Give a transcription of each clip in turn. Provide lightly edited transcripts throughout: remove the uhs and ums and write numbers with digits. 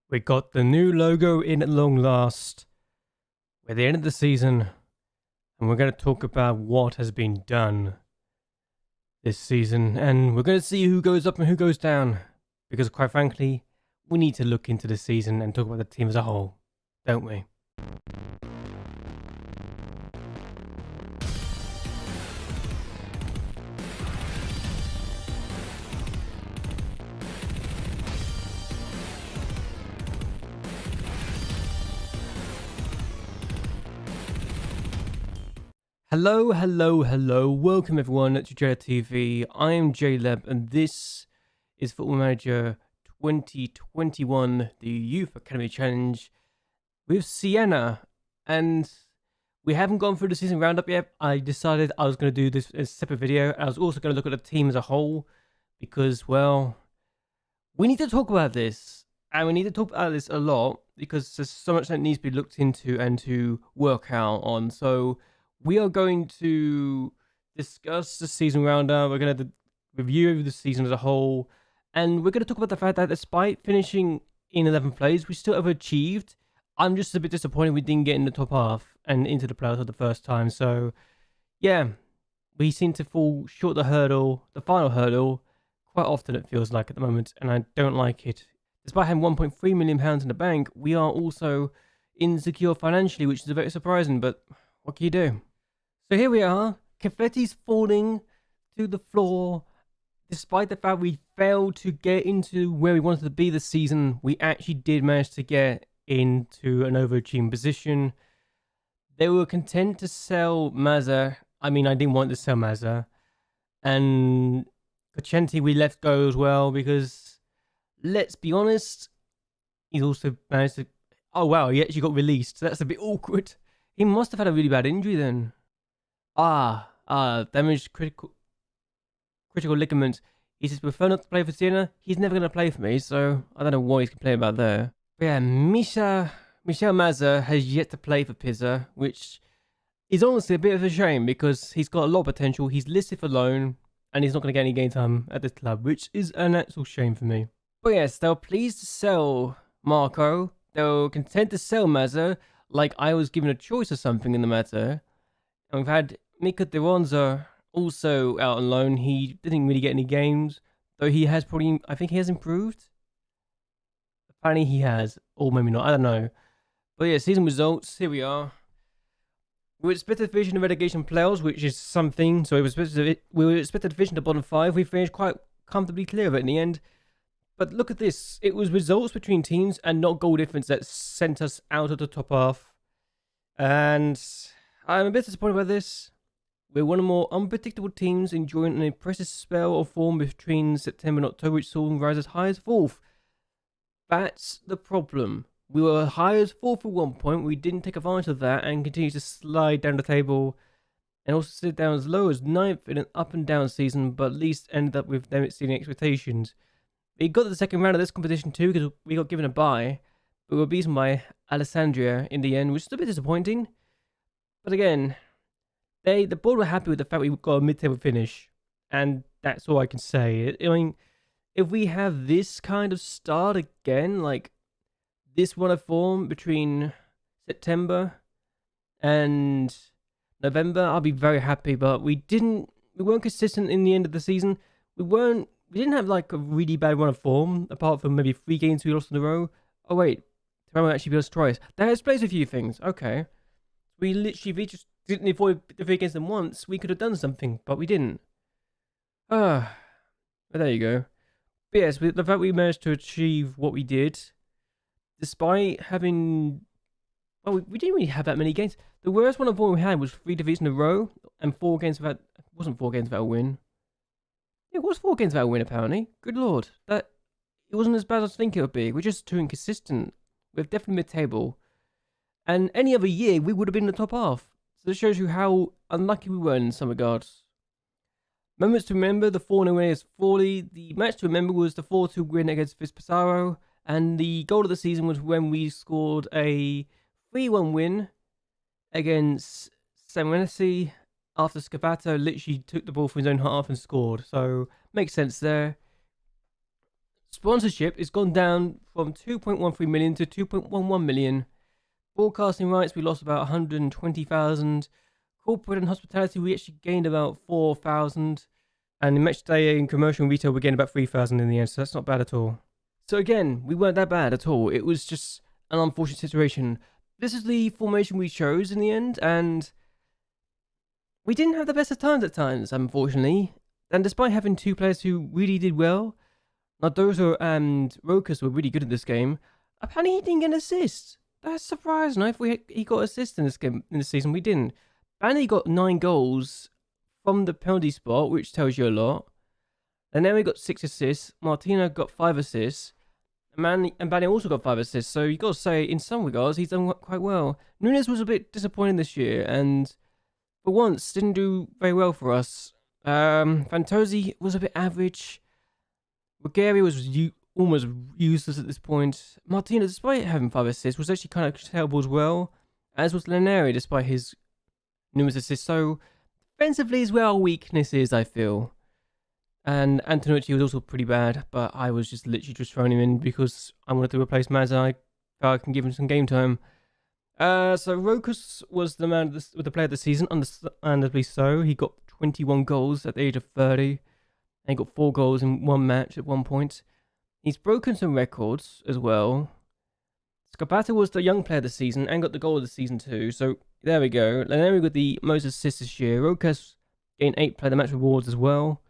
We got the new logo in at long last. We're at the end of the season, and we're going to talk about what has been done this season, and we're going to see who goes up and who goes down, because quite frankly, we need to look into the season and talk about the team as a whole, don't we? Hello. Welcome everyone to JLAB TV. I am JLAB, and this is Football Manager 2021, the Youth Academy Challenge with Siena. And we haven't gone through the season roundup yet. I decided I was going to do this as a separate video. I was also going to look at the team as a whole because, well, we need to talk about this. And we need to talk about this a lot because there's so much that needs to be looked into and to work out on. So we are going to discuss the season roundup. We're going to review the season as a whole. And we're going to talk about the fact that despite finishing in 11th place, we still overachieved. I'm just a bit disappointed we didn't get in the top half and into the playoffs for the first time. So, yeah, we seem to fall short of the final hurdle, quite often it feels like at the moment. And I don't like it. Despite having £1.3 million in the bank, we are also insecure financially, which is a bit surprising. But what can you do? So here we are, confetti's falling to the floor. Despite the fact we failed to get into where we wanted to be this season, we actually did manage to get into an overachieving position. They were content to sell Mazza. I mean, I didn't want to sell Mazza. And Cocenti we let go as well because, let's be honest, he's also managed to... Oh wow, he actually got released. So that's a bit awkward. He must have had a really bad injury then. Damaged critical ligament. He says, prefer not to play for Siena. He's never going to play for me, so I don't know what he's complaining about there. But yeah, Michel Mazza has yet to play for Pisa, which is honestly a bit of a shame because he's got a lot of potential. He's listed for loan, and he's not going to get any game time at this club, which is an actual shame for me. But yes, they were pleased to sell Marco. They were content to sell Mazza, like I was given a choice or something in the matter. And we've had Mika Deronza also out on loan. He didn't really get any games, though he has probably, I think he has improved. Apparently he has, or maybe not, I don't know. But yeah, season results, here we are. We were expected to finish in the relegation playoffs, which is something. So we were expected to finish in the bottom 5. We finished quite comfortably clear of it in the end. But look at this. It was results between teams and not goal difference that sent us out of the top half. And I'm a bit disappointed by this. We're one of the more unpredictable teams, enjoying an impressive spell of form between September and October, which saw them rise as high as 4th. That's the problem. We were high as 4th at one point. We didn't take advantage of that and continued to slide down the table and also sit down as low as 9th in an up and down season, but at least ended up with them exceeding expectations. We got to the second round of this competition too because we got given a bye, but we were beaten by Alessandria in the end, which is a bit disappointing. But again, the board were happy with the fact we got a mid-table finish, and that's all I can say. I mean, if we have this kind of start again, like this run of form between September and November, I'll be very happy. But we weren't consistent in the end of the season. We didn't have like a really bad run of form, apart from maybe 3 games we lost in a row. Oh wait, Toronto actually beat us twice. That explains a few things. Okay. We just didn't avoid the 3 against them once. We could have done something, but we didn't. But there you go. But yes, the fact we managed to achieve what we did, despite having... Well, we didn't really have that many games. The worst one of all we had was 3 defeats in a row, and 4 games without... It wasn't 4 games without a win. It was 4 games without a win, apparently. Good lord. It wasn't as bad as I think it would be. We're just too inconsistent. We're definitely mid-table. And any other year, we would have been in the top half. So this shows you how unlucky we were in some regards. Moments to remember, the 4-0 win against Forley. The match to remember was the 4-2 win against Vispasaro. And the goal of the season was when we scored a 3-1 win against Serenity after Scavato literally took the ball from his own half and scored. So, makes sense there. Sponsorship has gone down from 2.13 million to 2.11 million. Broadcasting rights, we lost about 120,000. Corporate and hospitality, we actually gained about 4,000. And in match day and commercial and retail, we gained about 3,000 in the end, so that's not bad at all. So again, we weren't that bad at all. It was just an unfortunate situation. This is the formation we chose in the end, and we didn't have the best of times at times, unfortunately. And despite having two players who really did well, Nardoso and Rokas were really good at this game, apparently he didn't get an assist. That's surprising. I thought he got assists in this game in the season. We didn't. Banny got 9 goals from the penalty spot, which tells you a lot. And then we got 6 assists. Martina got 5 assists. And Banny also got 5 assists. So you got to say, in some regards, he's done quite well. Nunes was a bit disappointing this year, and for once didn't do very well for us. Fantozzi was a bit average. Bulgaria was almost useless at this point. Martina, despite having 5 assists, was actually kind of terrible as well, as was Leneri, despite his numerous assists. So, defensively is where our weakness is, I feel. And Antonucci was also pretty bad, but I was just literally just throwing him in because I wanted to replace Mazza. I felt I can give him some game time. So Rokas was the man with the player of the season, understandably so. He got 21 goals at the age of 30, and he got 4 goals in one match at one point. He's broken some records as well. Scapata was the young player of the season and got the goal of the season too. So there we go. And then we got the most assists this year. Rokas gained 8 player of the match rewards as well.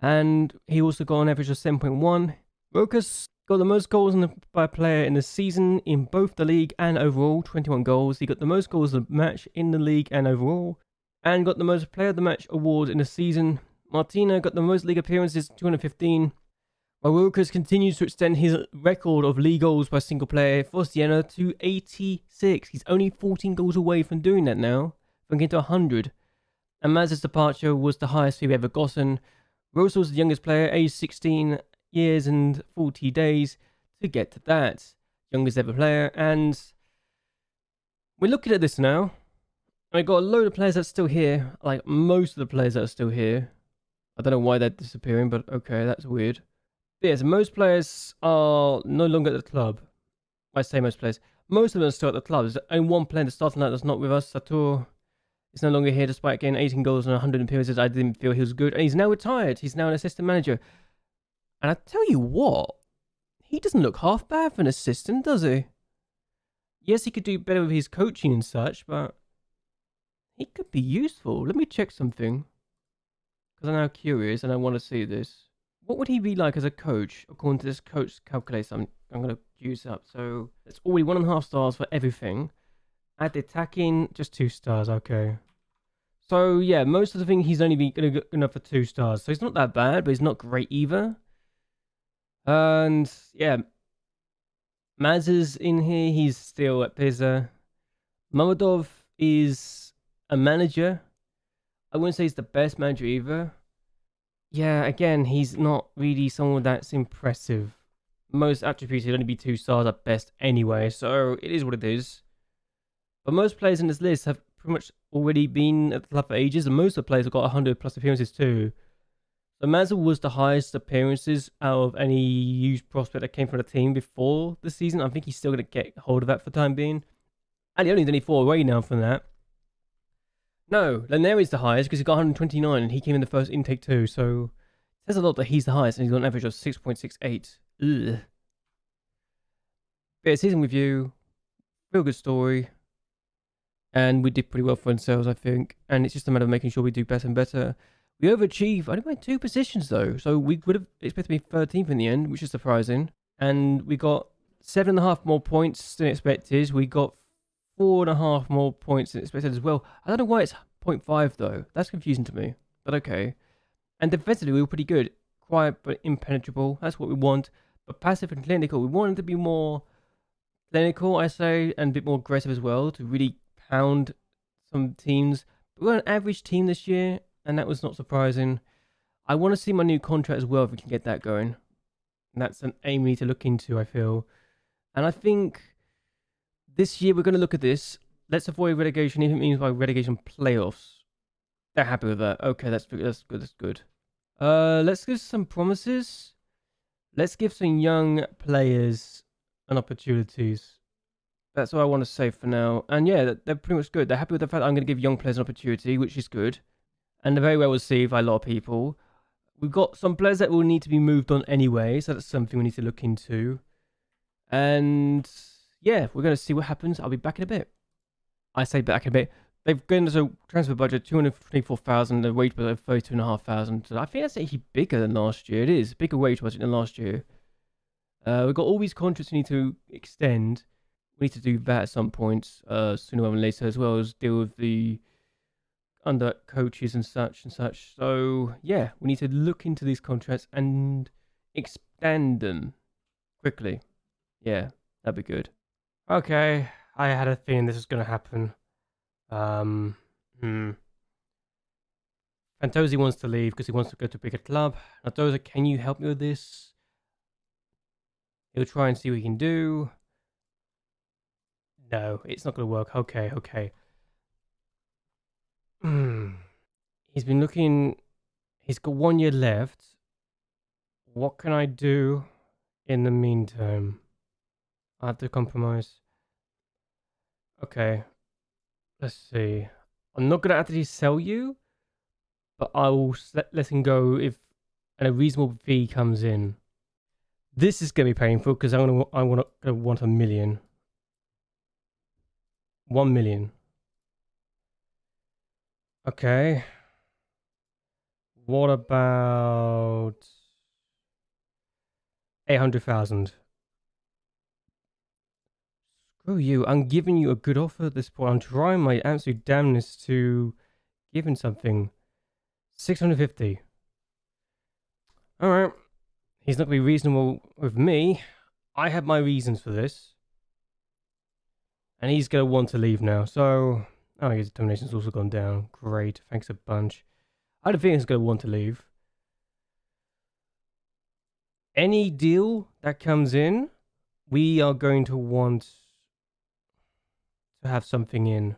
And he also got an average of 7.1. Rokas got the most goals by a player in the season in both the league and overall, 21 goals. He got the most goals of the match in the league and overall, and got the most player of the match award in the season. Martina got the most league appearances, 215. While Rokas continues to extend his record of league goals by single player for Siena to 86. He's only 14 goals away from doing that now, from getting to 100. And Maz's departure was the highest we've ever gotten. Rosa was the youngest player, aged 16 years and 40 days to get to that. Youngest ever player. And we're looking at this now. I got a load of players that's still here. Like most of the players that are still here. I don't know why they're disappearing, but okay, that's weird. But yes, most players are no longer at the club. I say most players. Most of them are still at the club. There's only one player in the starting line that's not with us. Sator is no longer here despite getting 18 goals and 100 appearances. I didn't feel he was good. And he's now retired. He's now an assistant manager. And I tell you what, he doesn't look half bad for an assistant, does he? Yes, he could do better with his coaching and such, but he could be useful. Let me check something, because I'm now curious and I want to see this. What would he be like as a coach, according to this coach calculator I'm going to use up? So it's already 1.5 stars for everything. Add the attacking, just 2 stars, okay. So yeah, most of the thing he's only going to go enough for 2 stars. So he's not that bad, but he's not great either. And yeah, Maz is in here. He's still at Pisa. Mamadov is a manager. I wouldn't say he's the best manager either. Yeah, again, he's not really someone that's impressive. Most attributes would only be 2 stars at best anyway, so it is what it is. But most players in this list have pretty much already been at the club for ages, and most of the players have got 100 plus appearances too. So Mazza was the highest appearances out of any youth prospect that came from the team before the season. I think he's still going to get hold of that for the time being. And he only 4 away now from that. No, Laneri's the highest because he got 129 and he came in the first intake too. So it says a lot that he's the highest and he's got an average of 6.68. Ugh. But yeah, season review, real good story. And we did pretty well for ourselves, I think. And it's just a matter of making sure we do better and better. We overachieved, only by 2 positions though. So we would have expected to be 13th in the end, which is surprising. And we got 7.5 more points than expected. We got 4.5 more points than expected as well. I don't know why it's 0.5 though. That's confusing to me, but okay. And defensively, we were pretty good. Quiet but impenetrable. That's what we want. But passive and clinical, we wanted to be more clinical, I say, and a bit more aggressive as well to really pound some teams. But we're an average team this year, and that was not surprising. I want to see my new contract as well if we can get that going. And that's an aim we need to look into, I feel. And I think this year we're going to look at this. Let's avoid relegation, even if it means by relegation playoffs. They're happy with that. Okay, that's good. That's good. Let's give some promises. Let's give some young players an opportunities. That's what I want to say for now. And yeah, they're pretty much good. They're happy with the fact that I'm going to give young players an opportunity, which is good. And they're very well received by a lot of people. We've got some players that will need to be moved on anyway, so that's something we need to look into. And yeah, we're going to see what happens. I'll be back in a bit. I say back in a bit. They've given us a transfer budget 224,000, a wage budget of 32,500. So I think that's actually bigger than last year. It is bigger wage budget than last year. We've got all these contracts we need to extend. We need to do that at some point, sooner rather than later, as well as deal with the under coaches and such and such. So yeah, we need to look into these contracts and expand them quickly. Yeah, that'd be good. Okay, I had a feeling this was going to happen. Fantosi wants to leave because he wants to go to a bigger club. Fantosi, can you help me with this? He'll try and see what he can do. No, it's not going to work. Okay. He's been looking. He's got 1 year left. What can I do in the meantime? I have to compromise. Okay. Let's see. I'm not going to actually sell you, but I will let him go if a reasonable fee comes in. This is going to be painful because I want $1 million. 1 million. Okay. What about 800,000? Screw you. I'm giving you a good offer at this point. I'm trying my absolute damnness to give him something. 650. Alright. He's not going to be reasonable with me. I have my reasons for this. And he's going to want to leave now. So, oh, his determination's also gone down. Great. Thanks a bunch. I don't think he's going to want to leave. Any deal that comes in, we are going to want to have something in.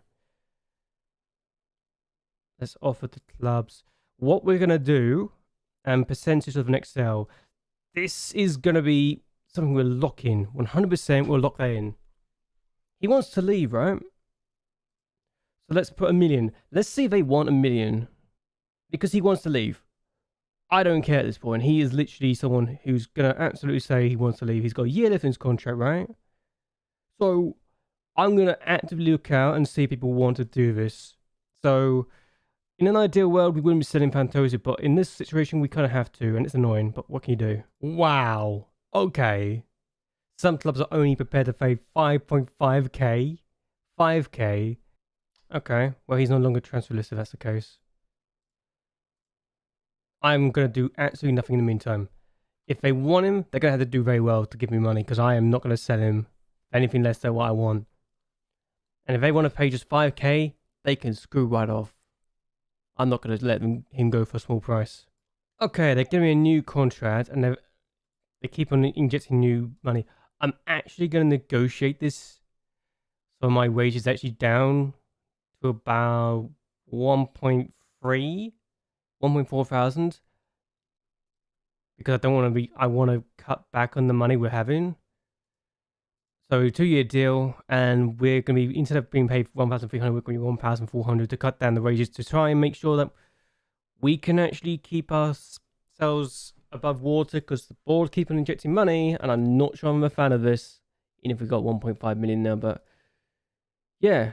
Let's offer to clubs. What we're going to do, and percentage of the next sale, this is going to be something we'll lock in. 100% we'll lock that in. He wants to leave, right? So let's put 1 million. Let's see if they want 1 million. Because he wants to leave. I don't care at this point. He is literally someone who's going to absolutely say he wants to leave. He's got a year left in his contract, right? So I'm going to actively look out and see if people want to do this. So in an ideal world, we wouldn't be selling Fantosi, but in this situation, we kind of have to, and it's annoying, but what can you do? Wow. Okay. Some clubs are only prepared to pay 5.5k. 5k. Okay. Well, he's no longer transfer list if that's the case. I'm going to do absolutely nothing in the meantime. If they want him, they're going to have to do very well to give me money, because I am not going to sell him anything less than what I want. And if they want to pay just 5k, they can screw right off. I'm not going to let him go for a small price. Okay, they're giving me a new contract, and they keep on injecting new money. I'm actually going to negotiate this, so my wage is actually down to about 1.3, 1.4 thousand, because I don't want to be. I want to cut back on the money we're having. So 2-year deal, and we're going to be, instead of being paid 1,300, we're going to be 1,400 to cut down the wages to try and make sure that we can actually keep ourselves above water, because the board keep on injecting money, and I'm not sure I'm a fan of this, even if we've got 1.5 million now. But yeah,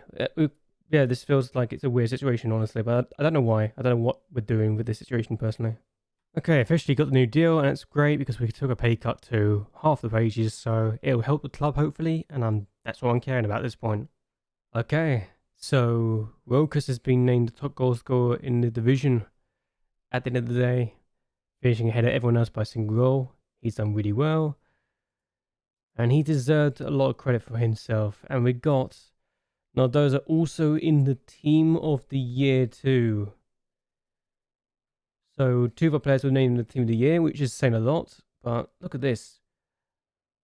this feels like it's a weird situation, honestly, but I don't know why. I don't know what we're doing with this situation personally. Okay, officially got the new deal, and it's great because we took a pay cut to half the wages, so it'll help the club hopefully, and that's what I'm caring about at this point. Okay, so Rokas has been named the top goal scorer in the division at the end of the day, finishing ahead of everyone else by a single goal. He's done really well, and he deserved a lot of credit for himself. And we got Nardoza also in the team of the year too. So 2 of our players were named the team of the year, which is saying a lot. But look at this.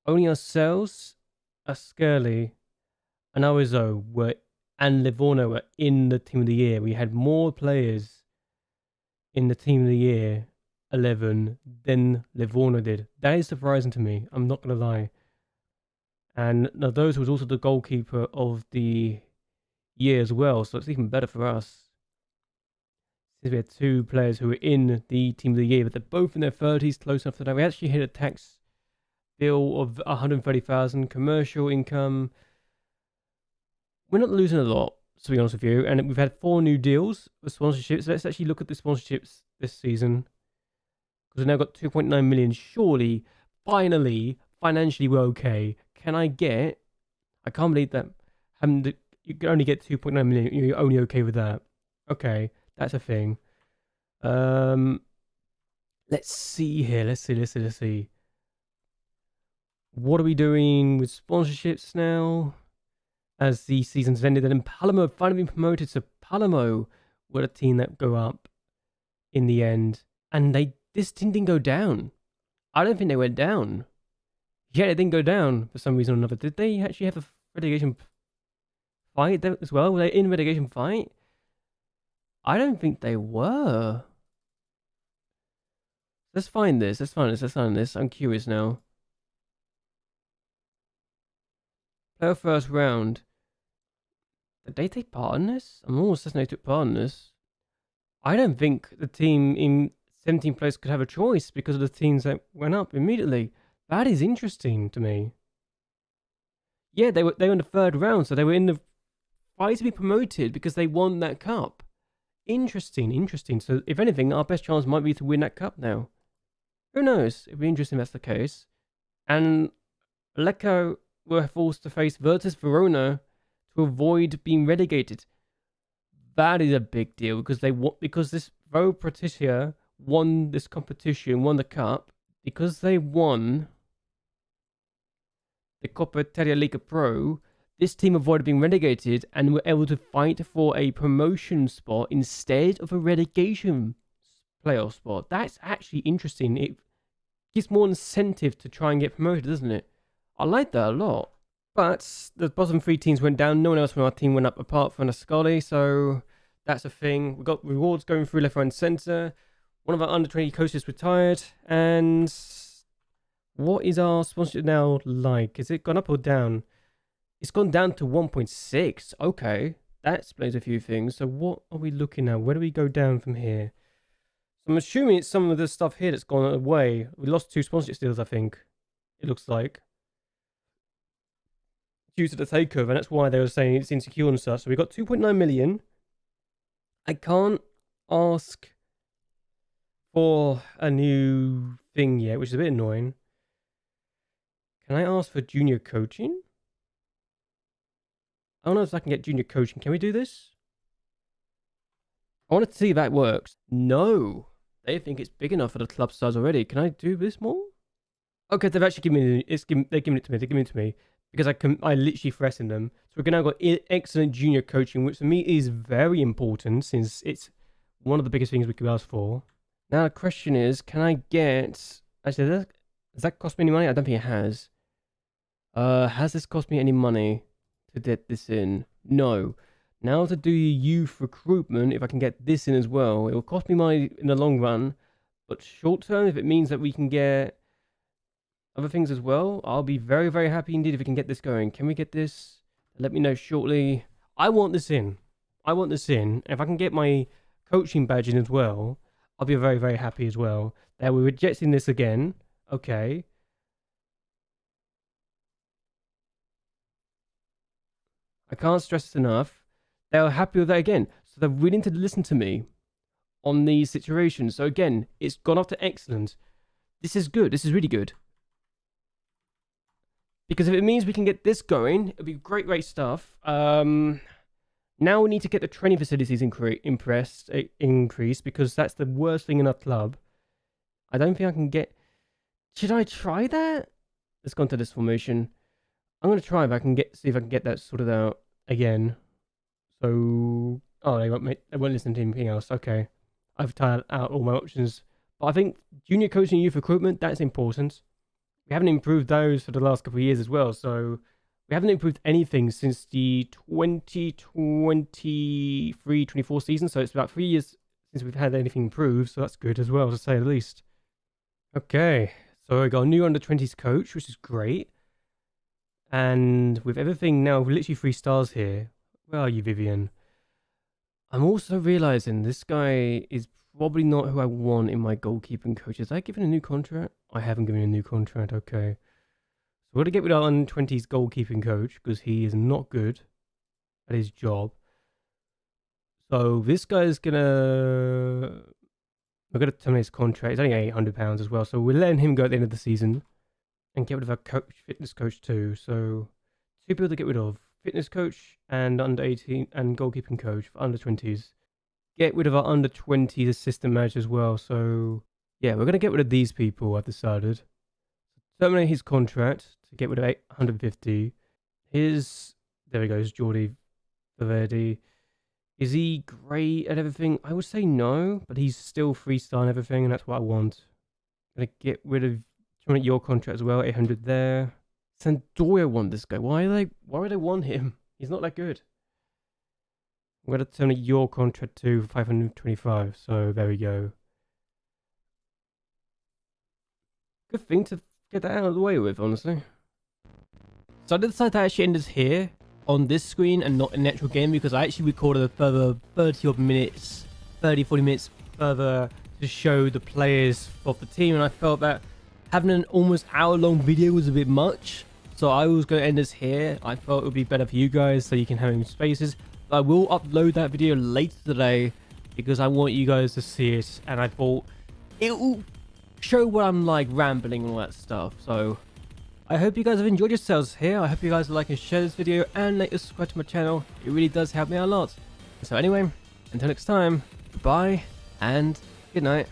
Only ourselves, Askerli, and Arizo and Livorno were in the team of the year. We had more players in the team of the year 11 than Livorno did. That is surprising to me. I'm not going to lie. And Nardoza was also the goalkeeper of the year as well, so it's even better for us. Since we had 2 players who were in the team of the year, but they're both in their 30s, close enough to that. We actually hit a tax bill of 130,000 commercial income. We're not losing a lot, to be honest with you, and we've had 4 new deals with sponsorships. Let's actually look at the sponsorships this season, because we've now got 2.9 million. Surely, finally, financially, we're okay. Can I get? I can't believe that. You can only get 2.9 million. You're only okay with that. Okay, that's a thing. Let's see here. Let's see. What are we doing with sponsorships now? As the season's ended, and then Palermo have finally been promoted. So Palermo were a team that go up in the end, and this team didn't go down. I don't think they went down. Yeah, they didn't go down for some reason or another. Did they actually have a relegation fight as well? Were they in relegation fight? I don't think they were. Let's find this. I'm curious now. Player first round. Did they take part in this? I'm almost certain they took part in this. I don't think the team in 17th place could have a choice because of the teams that went up immediately. That is interesting to me. Yeah, they were in the 3rd round, so they were in the fight to be promoted because they won that cup. Interesting. So if anything, our best chance might be to win that cup now. Who knows? It'd be interesting if that's the case. And Lecco were forced to face Virtus Verona to avoid being relegated. That is a big deal because this Vo Praticia won this competition, won the cup, because they won the Coppa Italia Liga Pro. This team avoided being relegated and were able to fight for a promotion spot instead of a relegation playoff spot. That's actually interesting. It gives more incentive to try and get promoted, doesn't it? I like that a lot. But the bottom 3 teams went down. No one else from our team went up apart from Ascoli, so that's a thing. We've got rewards going through left, right, and centre. One of our under-20 coaches retired. And what is our sponsorship now like? Has it gone up or down? It's gone down to 1.6. Okay, that explains a few things. So what are we looking at? Where do we go down from here? So I'm assuming it's some of the stuff here that's gone away. We lost 2 sponsorship deals, I think. It looks like. Due to the takeover, and that's why they were saying it's insecure and such. So we got 2.9 million. I can't ask for a new thing yet, which is a bit annoying. Can I ask for junior coaching? I don't know if I can get junior coaching. Can we do this? I want to see if that works. No. They think it's big enough for the club size already. Can I do this more? Okay, they've actually given me they're giving it to me. Because I literally threatened them. So we've now got excellent junior coaching, which for me is very important since it's one of the biggest things we could ask for. Now the question is, can I get... Actually, does that cost me any money? I don't think it has. Has this cost me any money to get this in? No. Now to do youth recruitment, if I can get this in as well, it will cost me money in the long run. But short term, if it means that we can get other things as well, I'll be very, very happy indeed if we can get this going. Can we get this? Let me know shortly. I want this in. If I can get my coaching badge in as well, I'll be very, very happy as well. Now we're rejecting this again. Okay. I can't stress this enough. They are happy with that again. So they're willing to listen to me on these situations. So again, it's gone up to excellent. This is good. This is really good. Because if it means we can get this going, it'll be great, great stuff. Now we need to get the training facilities increased because that's the worst thing in our club. I don't think I can get... Should I try that? Let's go into this formation. I'm going to try if I can see if I can get that sorted out again. So... Oh, they won't listen to anything else. Okay. I've tried out all my options. But I think junior coaching and youth recruitment, that's important. We haven't improved those for the last couple of years as well. So we haven't improved anything since the 2023-24 season. So it's about 3 years since we've had anything improved, so that's good as well, to say the least. Okay, so I got a new under-20s coach, which is great. And with everything now, literally 3 stars here. Where are you, Vivian? I'm also realizing this guy is probably not who I want in my goalkeeping coach. Is I given a new contract? I haven't given a new contract, okay. So we're going to get rid of our under-20s goalkeeping coach because he is not good at his job. So this guy's gonna... We're going to terminate his contract. It's only £800 as well. So we're letting him go at the end of the season. And get rid of our coach, fitness coach too. So 2 people to get rid of. Fitness coach and under 18 and goalkeeping coach for under 20s. Get rid of our under 20s assistant manager as well. So yeah, we're going to get rid of these people, I've decided. Terminate his contract to get rid of 850. There he goes, Jordi Valverde. Is he great at everything? I would say no, but he's still 3-star and everything, and that's what I want. I'm going to get rid of your contract as well, 800 there. Sampdoria want this guy. Why would they want him? He's not that good. I'm going to terminate your contract to 525. So there we go. Good thing to get that out of the way with, honestly. So I decided to actually end this here on this screen and not in the actual game because I actually recorded a further 30 minutes, 40 minutes further to show the players of the team, and I felt that having an almost hour-long video was a bit much, so I was going to end this here. I thought it would be better for you guys so you can have any spaces. But I will upload that video later today because I want you guys to see it, and I thought it will show what I'm like rambling and all that stuff. So I hope you guys have enjoyed yourselves here. I hope you guys like and share this video and like and subscribe to my channel. It really does help me out a lot. So anyway, until next time, goodbye and good night.